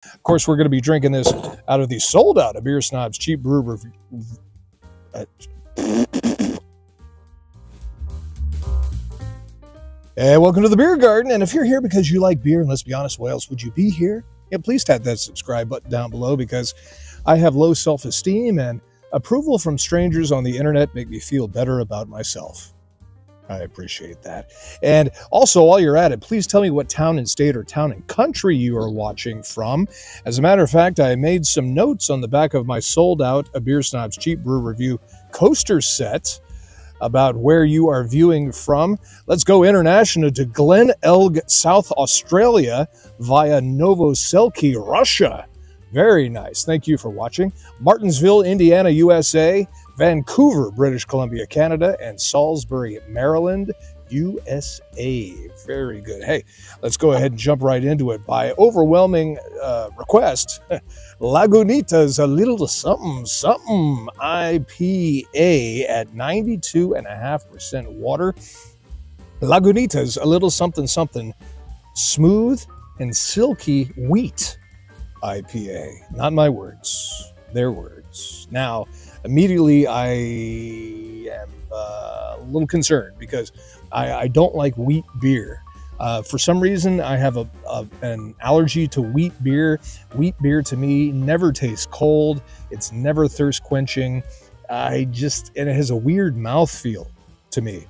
Of course, we're going to be drinking this out of the sold out of Beer Snob's Cheap Brew Review. And welcome to the Beer Garden. And if you're here because you like beer, and let's be honest, why else would you be here? Yeah, please tap that subscribe button down below, because I have low self-esteem and approval from strangers on the internet make me feel better about myself. I appreciate that. And also, while you're at it, please tell me what town and state or town and country you are watching from. As a matter of fact, I made some notes on the back of my sold out A Beer Snob's Cheap Brew Review coaster set about where you are viewing from. Let's go international to Glen Elg, South Australia via Silky, Russia. Very nice. Thank you for watching. Martinsville, Indiana, USA, Vancouver, British Columbia, Canada, and Salisbury, Maryland, USA. Very good. Hey, let's go ahead and jump right into it. By overwhelming request, Lagunitas, a little something, something IPA at 92.5% water. Lagunitas, a little something, something smooth and silky wheat IPA. Not my words, their words. Now, immediately I am a little concerned because I don't like wheat beer. For some reason, I have an allergy to wheat beer. Wheat beer to me never tastes cold. It's never thirst quenching. And it has a weird mouthfeel to me.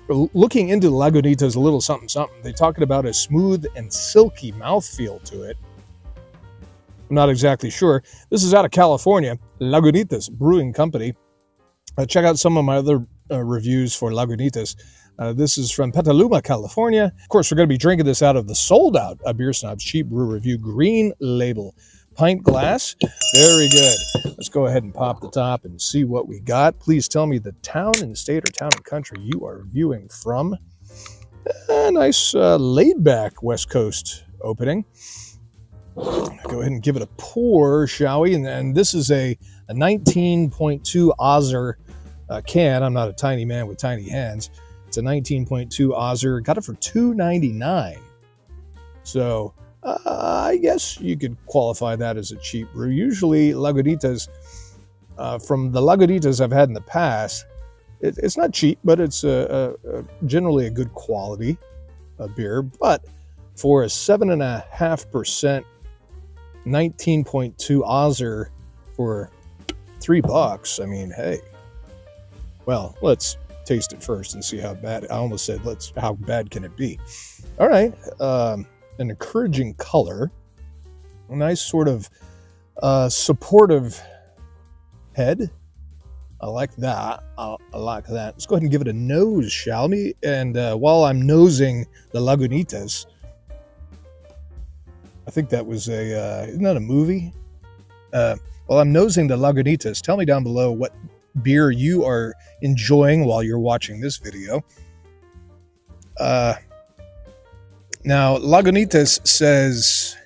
Looking into Lagunitas, a little something, something, they're talking about a smooth and silky mouthfeel to it. I'm not exactly sure. This is out of California, Lagunitas Brewing Company. Check out some of my other reviews for Lagunitas. This is from Petaluma, California. Of course, we're going to be drinking this out of the sold out A Beer Snob's Cheap Brew Review green label pint glass. Very good. Let's go ahead and pop the top and see what we got. Please tell me the town and state or town and country you are viewing from. A nice laid-back West Coast opening. Go ahead and give it a pour, shall we? And this is a 19.2 Ozer can. I'm not a tiny man with tiny hands. It's a 19.2 Ozer. Got it for $2.99. So I guess you could qualify that as a cheap brew. Usually Lagunitas, from the Lagunitas I've had in the past, it's not cheap, but it's generally a good quality beer. But for a 7.5% 19.2 Ozer for $3, I mean, hey. Well, let's taste it first and see how bad. I almost said, how bad can it be? All right, an encouraging color, a nice sort of supportive head. I like that. I like that. Let's go ahead and give it a nose, shall we? And while I'm nosing the Lagunitas, I think that was isn't that a movie? While I'm nosing the Lagunitas, tell me down below what beer you are enjoying while you're watching this video. Now, Lagunitas says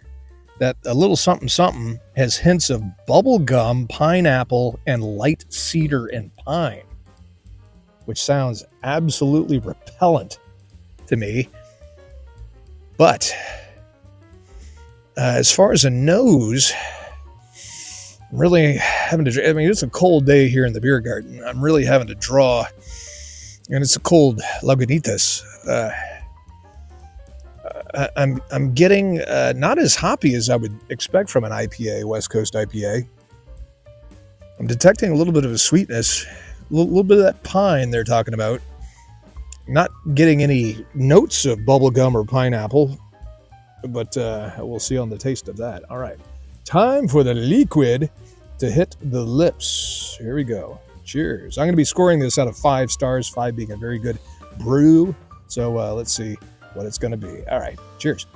that a little something something has hints of bubblegum, pineapple, and light cedar and pine, which sounds absolutely repellent to me. But as far as a nose, I'm really having to, I mean, it's a cold day here in the beer garden. I'm really having to draw, and it's a cold Lagunitas. I'm getting not as hoppy as I would expect from an IPA, West Coast IPA. I'm detecting a little bit of a sweetness, a little bit of that pine they're talking about. Not getting any notes of bubblegum or pineapple, but we'll see on the taste of that. All right, time for the liquid to hit the lips. Here we go. Cheers. I'm going to be scoring this out of 5 stars, 5 being a very good brew. So let's see what it's going to be. All right, cheers.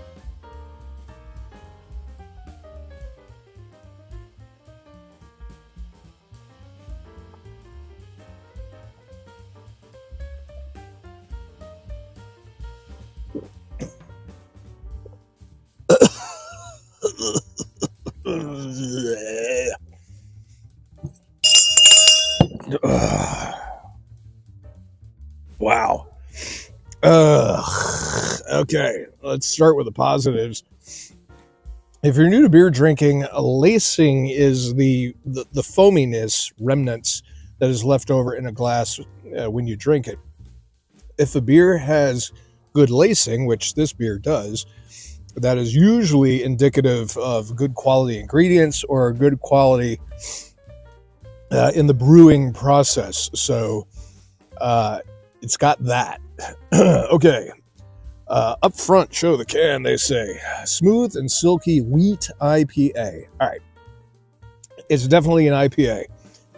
Wow. Okay, let's start with the positives. If you're new to beer drinking, lacing is the foaminess, remnants that is left over in a glass when you drink it. If a beer has good lacing, which this beer does, that is usually indicative of good quality ingredients or good quality in the brewing process. So it's got that. Okay. Up front, show the can, they say. Smooth and silky wheat IPA. All right. It's definitely an IPA.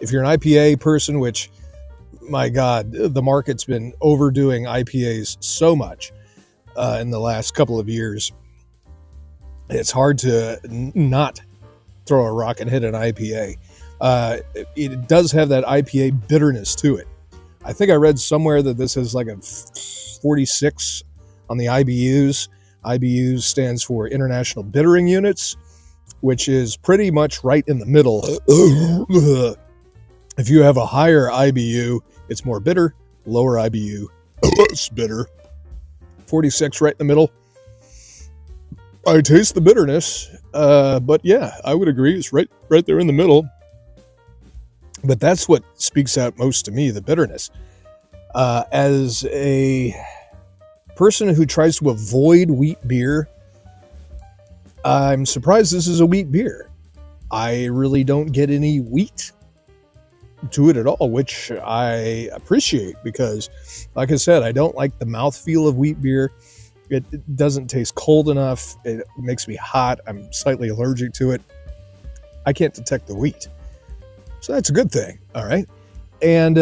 If you're an IPA person, which, my God, the market's been overdoing IPAs so much in the last couple of years, it's hard to not throw a rock and hit an IPA. It does have that IPA bitterness to it. I think I read somewhere that this is like a 46 on the IBUs. IBUs stands for International Bittering Units, which is pretty much right in the middle. If you have a higher IBU, it's more bitter. Lower IBU, it's bitter. 46 right in the middle. I taste the bitterness, but yeah, I would agree. It's right there in the middle. But that's what speaks out most to me, the bitterness. As a person who tries to avoid wheat beer, I'm surprised this is a wheat beer. I really don't get any wheat to it at all, which I appreciate because, like I said, I don't like the mouthfeel of wheat beer. It doesn't taste cold enough. It makes me hot. I'm slightly allergic to it. I can't detect the wheat. So that's a good thing. All right. And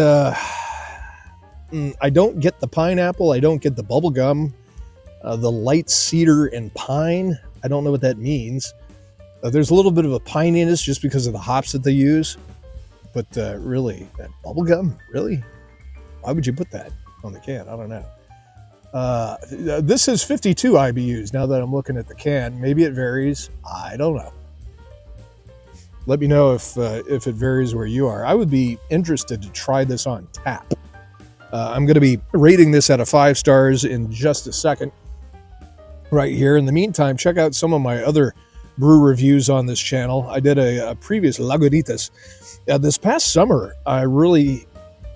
I don't get the pineapple. I don't get the bubblegum. The light cedar and pine. I don't know what that means. There's a little bit of a pininess just because of the hops that they use. But really, that bubblegum? Really? Why would you put that on the can? I don't know. This is 52 IBUs now that I'm looking at the can. Maybe it varies. I don't know. Let me know if it varies where you are. I would be interested to try this on tap. I'm going to be rating this out of 5 stars in just a second right here. In the meantime, check out some of my other brew reviews on this channel. I did a previous Lagunitas. This past summer, I really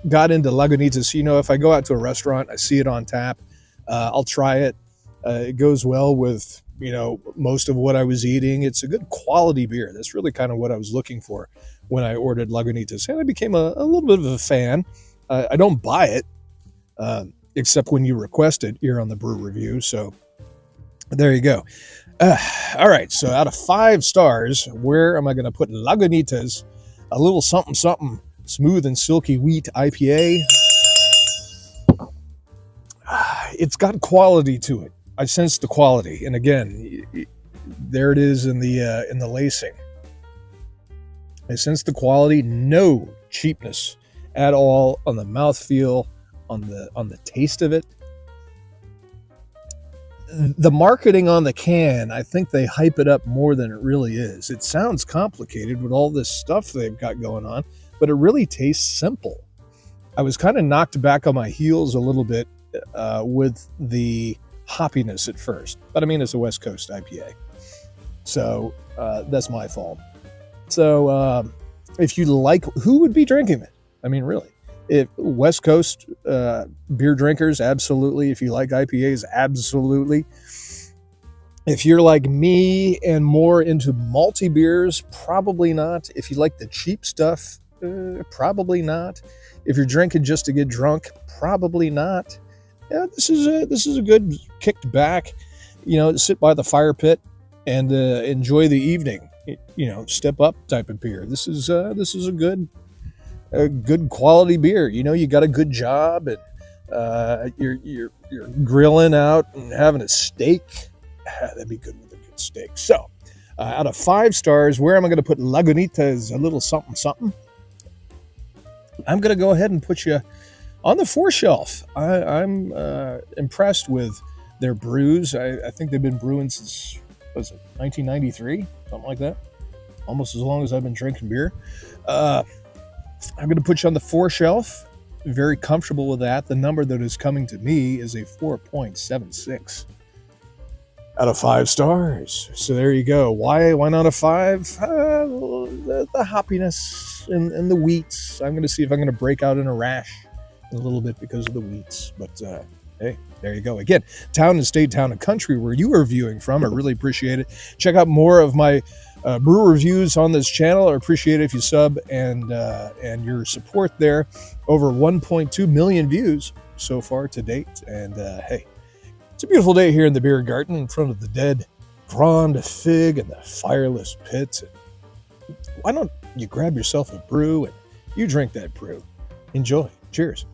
got into Lagunitas. You know, if I go out to a restaurant, I see it on tap, I'll try it. It goes well with, you know, most of what I was eating. It's a good quality beer. That's really kind of what I was looking for when I ordered Lagunitas. And I became a little bit of a fan. I don't buy it, except when you request it here on the Brew Review. So there you go. All right, so out of 5 stars, where am I going to put Lagunitas? A little something something smooth and silky wheat IPA. It's got quality to it. I sense the quality, and again, there it is in the lacing. I sense the quality. No cheapness at all on the mouthfeel, on the taste of it. The marketing on the can, I think they hype it up more than it really is. It sounds complicated with all this stuff they've got going on, but it really tastes simple. I was kind of knocked back on my heels a little bit with the hoppiness at first, but I mean, it's a West Coast IPA, so that's my fault. So if you like, who would be drinking it? I mean, really, if West Coast beer drinkers, absolutely. If you like IPAs, absolutely. If you're like me and more into malty beers, probably not. If you like the cheap stuff, probably not. If you're drinking just to get drunk, probably not. Yeah, this is a good kicked back, you know, sit by the fire pit and enjoy the evening. You know, step up type of beer. This is a good quality beer. You know, you got a good job and you're grilling out and having a steak. That'd be good with a good steak. So, out of 5 stars, where am I going to put Lagunitas? A little something something. I'm going to go ahead and put you on the 4 shelf. I'm impressed with their brews. I think they've been brewing since, what is it, 1993? Something like that. Almost as long as I've been drinking beer. I'm going to put you on the 4 shelf. Very comfortable with that. The number that is coming to me is a 4.76. out of 5 stars. So there you go. Why not a 5? The hoppiness and the wheats. I'm going to see if I'm going to break out in a rash in a little bit because of the wheats. But hey, there you go. Again, town and state, town and country where you are viewing from. I really appreciate it. Check out more of my brew reviews on this channel. I appreciate it if you sub and your support there. Over 1.2 million views so far to date. And hey, it's a beautiful day here in the beer garden in front of the dead Grand Fig and the fireless pit. Why don't you grab yourself a brew and you drink that brew? Enjoy. Cheers.